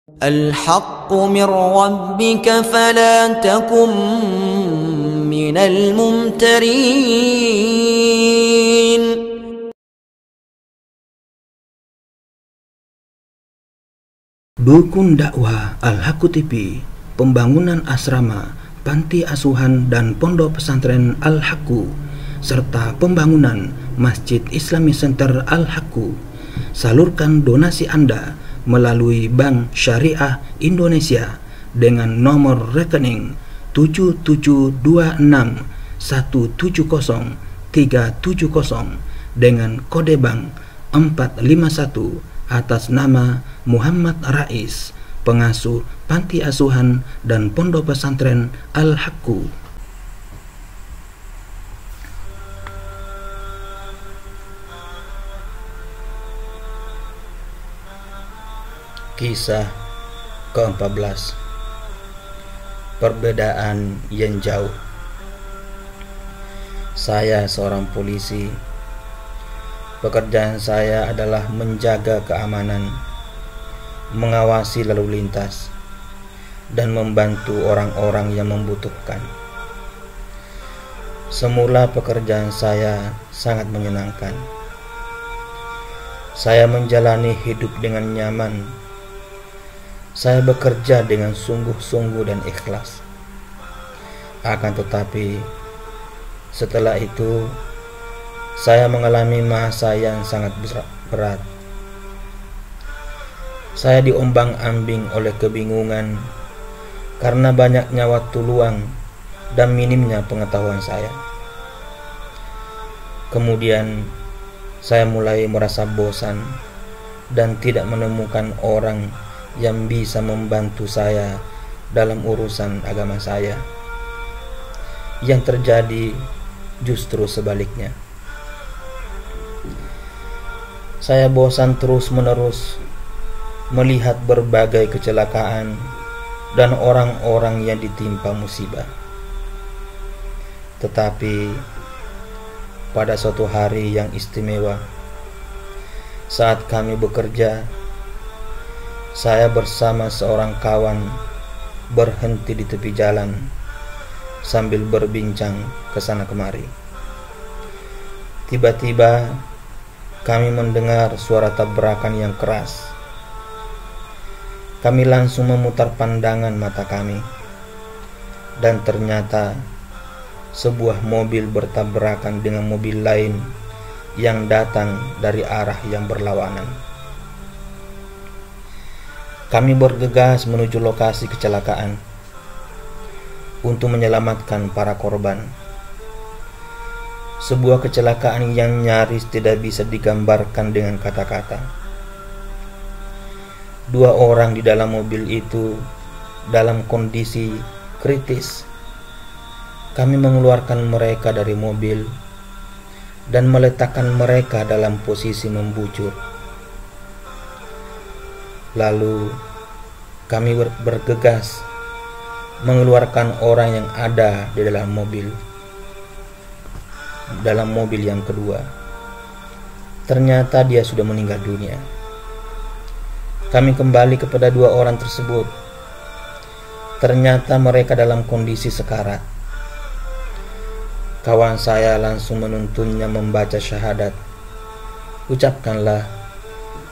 الحق من ربك فلا تكن من الممترين. Dukun dakwah Al-Haqqu TV, pembangunan asrama, panti asuhan dan pondok pesantren Al-Haqqu, serta pembangunan Masjid Islami Center Al-Haqqu. Salurkan donasi Anda melalui Bank Syariah Indonesia dengan nomor rekening 7726170370 dengan kode bank 451 atas nama Muhammad Rais, pengasuh panti asuhan dan pondok pesantren Al-Haqqu. Kisah ke-14, perbedaan yang jauh. Saya seorang polisi. Pekerjaan saya adalah menjaga keamanan, mengawasi lalu lintas, dan membantu orang-orang yang membutuhkan. Semula pekerjaan saya sangat menyenangkan. Saya menjalani hidup dengan nyaman. Saya bekerja dengan sungguh-sungguh dan ikhlas. Akan tetapi, setelah itu, saya mengalami masa yang sangat berat. Saya diombang-ambing oleh kebingungan karena banyaknya waktu luang dan minimnya pengetahuan saya. Kemudian, saya mulai merasa bosan dan tidak menemukan orang yang bisa membantu saya dalam urusan agama saya. Yang terjadi justru sebaliknya. Saya bosan terus-menerus melihat berbagai kecelakaan dan orang-orang yang ditimpa musibah. Tetapi pada suatu hari yang istimewa, saat kami bekerja, saya bersama seorang kawan berhenti di tepi jalan sambil berbincang ke sana kemari. Tiba-tiba kami mendengar suara tabrakan yang keras. Kami langsung memutar pandangan mata kami, dan ternyata sebuah mobil bertabrakan dengan mobil lain yang datang dari arah yang berlawanan. Kami bergegas menuju lokasi kecelakaan untuk menyelamatkan para korban. Sebuah kecelakaan yang nyaris tidak bisa digambarkan dengan kata-kata. Dua orang di dalam mobil itu dalam kondisi kritis. Kami mengeluarkan mereka dari mobil dan meletakkan mereka dalam posisi membujur. Lalu kami bergegas mengeluarkan orang yang ada di dalam mobil. Dalam mobil yang kedua, ternyata dia sudah meninggal dunia. Kami kembali kepada dua orang tersebut. Ternyata mereka dalam kondisi sekarat. Kawan saya langsung menuntunnya membaca syahadat. Ucapkanlah,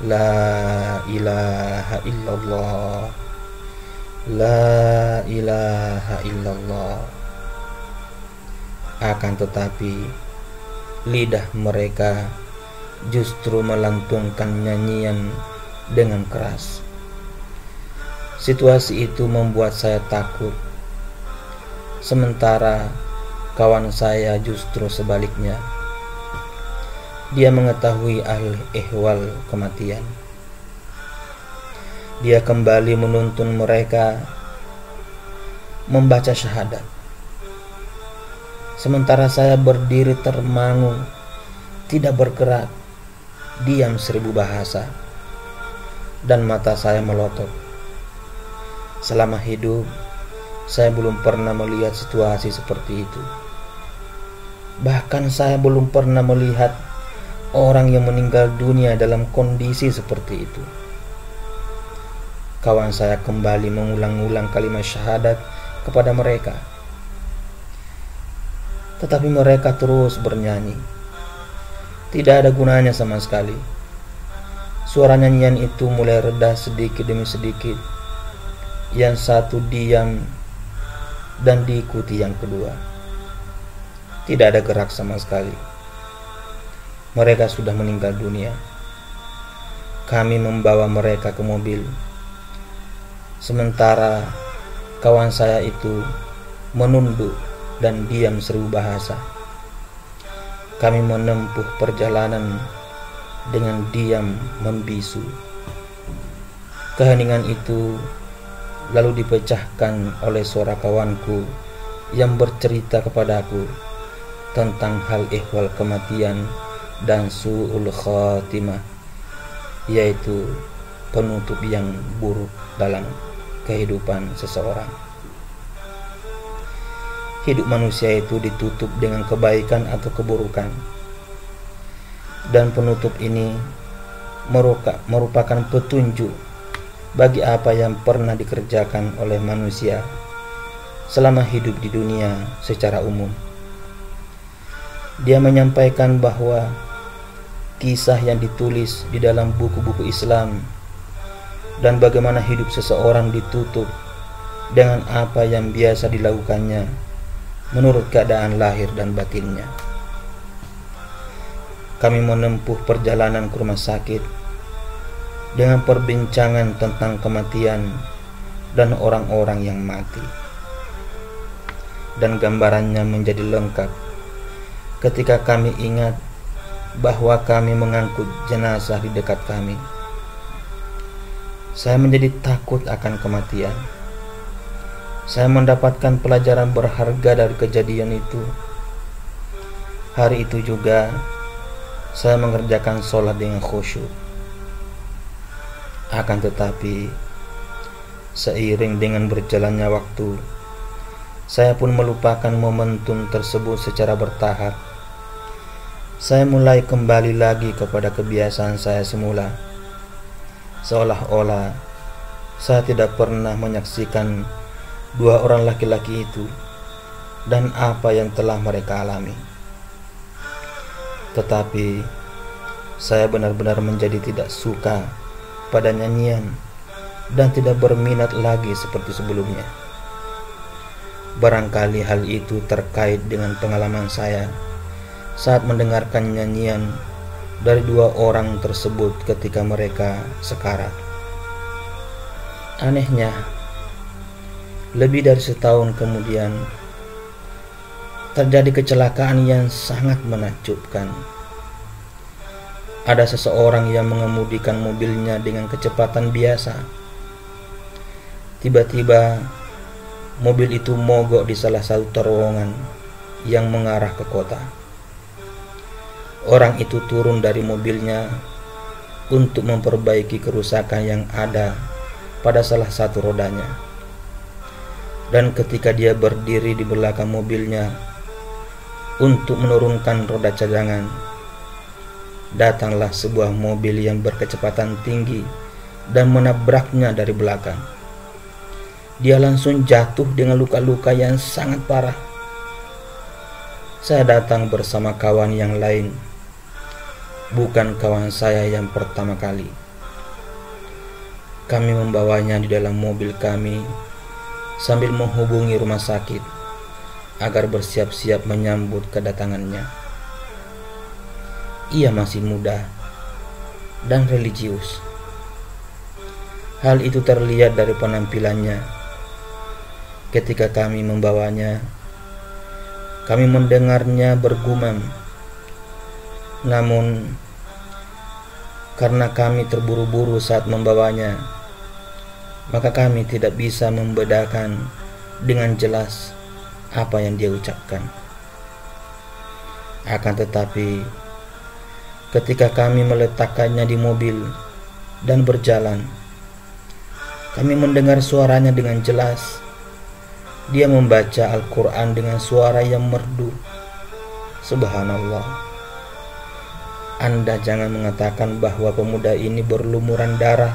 La ilaha illallah, La ilaha illallah. Akan tetapi, lidah mereka justru melantungkan nyanyian dengan keras. Situasi itu membuat saya takut. Sementara kawan saya justru sebaliknya. Dia mengetahui ahwal kematian. Dia kembali menuntun mereka membaca syahadat. Sementara saya berdiri termangu, tidak bergerak, diam 1000 bahasa, dan mata saya melotot. Selama hidup, saya belum pernah melihat situasi seperti itu. Bahkan saya belum pernah melihat orang yang meninggal dunia dalam kondisi seperti itu. kawan saya kembali mengulang-ulang kalimat syahadat kepada mereka. Tetapi mereka terus bernyanyi. Tidak ada gunanya sama sekali. Suara nyanyian itu mulai reda sedikit demi sedikit. Yang satu diam dan diikuti yang kedua. Tidak ada gerak sama sekali. Mereka sudah meninggal dunia. Kami membawa mereka ke mobil. Sementara kawan saya itu menunduk dan diam seribu bahasa. Kami menempuh perjalanan dengan diam membisu. Keheningan itu lalu dipecahkan oleh suara kawanku yang bercerita kepadaku tentang hal ihwal kematian dan su'ul khatimah, yaitu penutup yang buruk dalam kehidupan seseorang. Hidup manusia itu ditutup dengan kebaikan atau keburukan, dan penutup ini merupakan petunjuk bagi apa yang pernah dikerjakan oleh manusia selama hidup di dunia secara umum. Dia menyampaikan bahwa kisah yang ditulis di dalam buku-buku Islam dan bagaimana hidup seseorang ditutup dengan apa yang biasa dilakukannya menurut keadaan lahir dan batinnya. Kami menempuh perjalanan ke rumah sakit dengan perbincangan tentang kematian dan orang-orang yang mati. Dan gambarannya menjadi lengkap ketika kami ingat bahwa kami mengangkut jenazah di dekat kami. Saya menjadi takut akan kematian. Saya mendapatkan pelajaran berharga dari kejadian itu. Hari itu juga saya mengerjakan sholat dengan khusyuk. Akan tetapi, seiring dengan berjalannya waktu, saya pun melupakan momentum tersebut secara bertahap. Saya mulai kembali lagi kepada kebiasaan saya semula, seolah-olah saya tidak pernah menyaksikan dua orang laki-laki itu dan apa yang telah mereka alami. Tetapi saya benar-benar menjadi tidak suka pada nyanyian dan tidak berminat lagi seperti sebelumnya. Barangkali hal itu terkait dengan pengalaman saya saat mendengarkan nyanyian dari dua orang tersebut ketika mereka sekarat. Anehnya, lebih dari setahun kemudian terjadi kecelakaan yang sangat menakjubkan. Ada seseorang yang mengemudikan mobilnya dengan kecepatan biasa. Tiba-tiba mobil itu mogok di salah satu terowongan yang mengarah ke kota. Orang itu turun dari mobilnya untuk memperbaiki kerusakan yang ada pada salah satu rodanya. Dan ketika dia berdiri di belakang mobilnya untuk menurunkan roda cadangan, datanglah sebuah mobil yang berkecepatan tinggi dan menabraknya dari belakang. Dia langsung jatuh dengan luka-luka yang sangat parah. Saya datang bersama kawan yang lain, bukan kawan saya yang pertama kali. Kami membawanya di dalam mobil kami sambil menghubungi rumah sakit agar bersiap-siap menyambut kedatangannya. Ia masih muda dan religius. Hal itu terlihat dari penampilannya. Ketika kami membawanya, kami mendengarnya bergumam. Namun, karena kami terburu-buru saat membawanya, maka kami tidak bisa membedakan dengan jelas apa yang dia ucapkan. Akan tetapi, ketika kami meletakkannya di mobil dan berjalan, kami mendengar suaranya dengan jelas. Dia membaca Al-Quran dengan suara yang merdu. Subhanallah. Anda jangan mengatakan bahwa pemuda ini berlumuran darah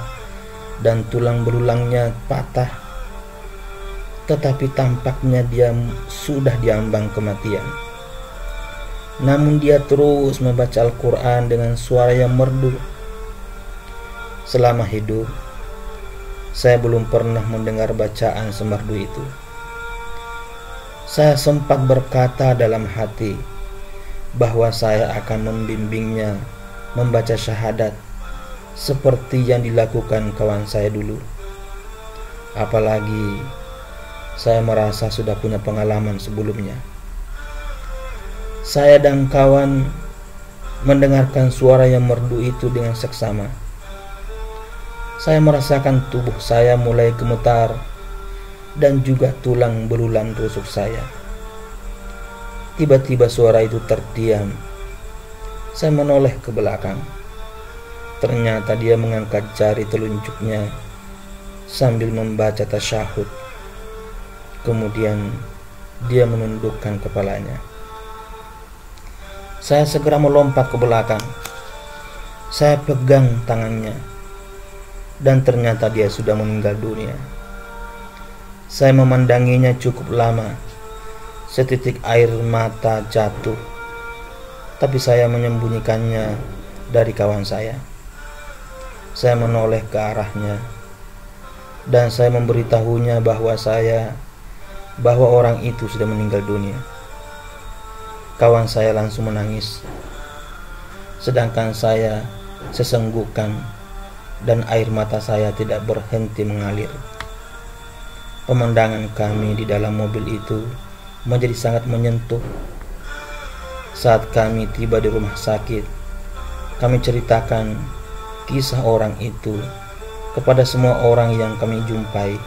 dan tulang belulangnya patah, tetapi tampaknya dia sudah diambang kematian. Namun dia terus membaca Al-Quran dengan suara yang merdu. Selama hidup, saya belum pernah mendengar bacaan semerdu itu. Saya sempat berkata dalam hati bahwa saya akan membimbingnya membaca syahadat seperti yang dilakukan kawan saya dulu. Apalagi saya merasa sudah punya pengalaman sebelumnya. Saya dan kawan mendengarkan suara yang merdu itu dengan seksama. Saya merasakan tubuh saya mulai gemetar dan juga tulang belulang rusuk saya. Tiba-tiba suara itu terdiam. Saya menoleh ke belakang. Ternyata dia mengangkat jari telunjuknya sambil membaca tasyahud. Kemudian dia menundukkan kepalanya. Saya segera melompat ke belakang. Saya pegang tangannya, dan ternyata dia sudah meninggal dunia. Saya memandanginya cukup lama. Setitik air mata jatuh, tapi saya menyembunyikannya dari kawan saya. Saya menoleh ke arahnya, dan saya memberitahunya bahwa orang itu sudah meninggal dunia. Kawan saya langsung menangis, sedangkan saya sesenggukan dan air mata saya tidak berhenti mengalir. Pemandangan kami di dalam mobil itu menjadi sangat menyentuh. Saat kami tiba di rumah sakit, kami ceritakan kisah orang itu kepada semua orang yang kami jumpai.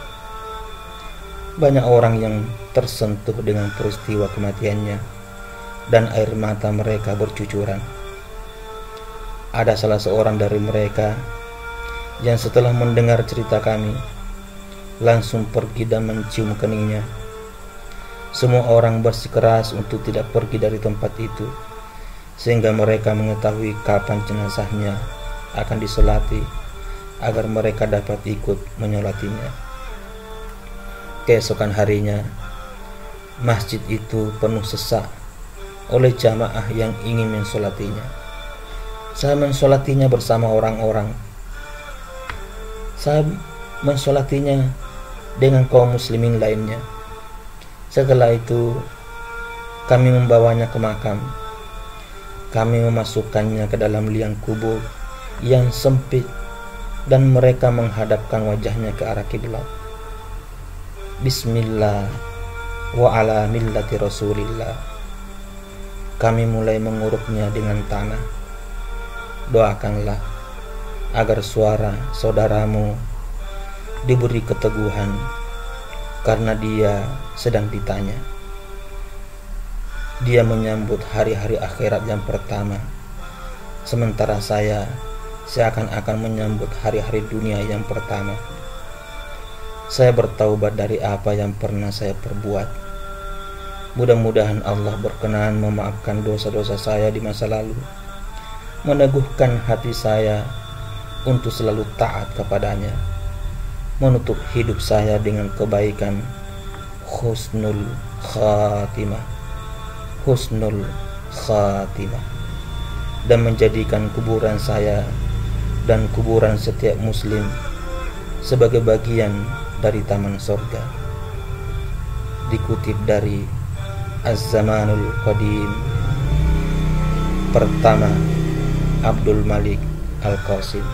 Banyak orang yang tersentuh dengan peristiwa kematiannya, dan air mata mereka bercucuran. Ada salah seorang dari mereka yang setelah mendengar cerita kami langsung pergi dan mencium keningnya. Semua orang bersikeras untuk tidak pergi dari tempat itu, sehingga mereka mengetahui kapan jenazahnya akan disolati agar mereka dapat ikut menyolatinya. Keesokan harinya, masjid itu penuh sesak oleh jamaah yang ingin mensolatinya. Saya mensolatinya bersama orang-orang. Saya mensolatinya dengan kaum muslimin lainnya. Setelah itu, kami membawanya ke makam. Kami memasukkannya ke dalam liang kubur yang sempit, dan mereka menghadapkan wajahnya ke arah kiblat. Bismillah wa ala millati Rasulillah. Kami mulai menguruknya dengan tanah. Doakanlah agar suara saudaramu diberi keteguhan, karena dia sedang ditanya. Dia menyambut hari-hari akhirat yang pertama, sementara saya seakan-akan menyambut hari-hari dunia yang pertama. Saya bertaubat dari apa yang pernah saya perbuat. Mudah-mudahan Allah berkenan memaafkan dosa-dosa saya di masa lalu, meneguhkan hati saya untuk selalu taat kepadanya, menutup hidup saya dengan kebaikan, husnul khatimah, dan menjadikan kuburan saya dan kuburan setiap muslim sebagai bagian dari taman surga. Dikutip dari Az-Zamanul Qadim, pertama Abdul Malik Al-Qasim.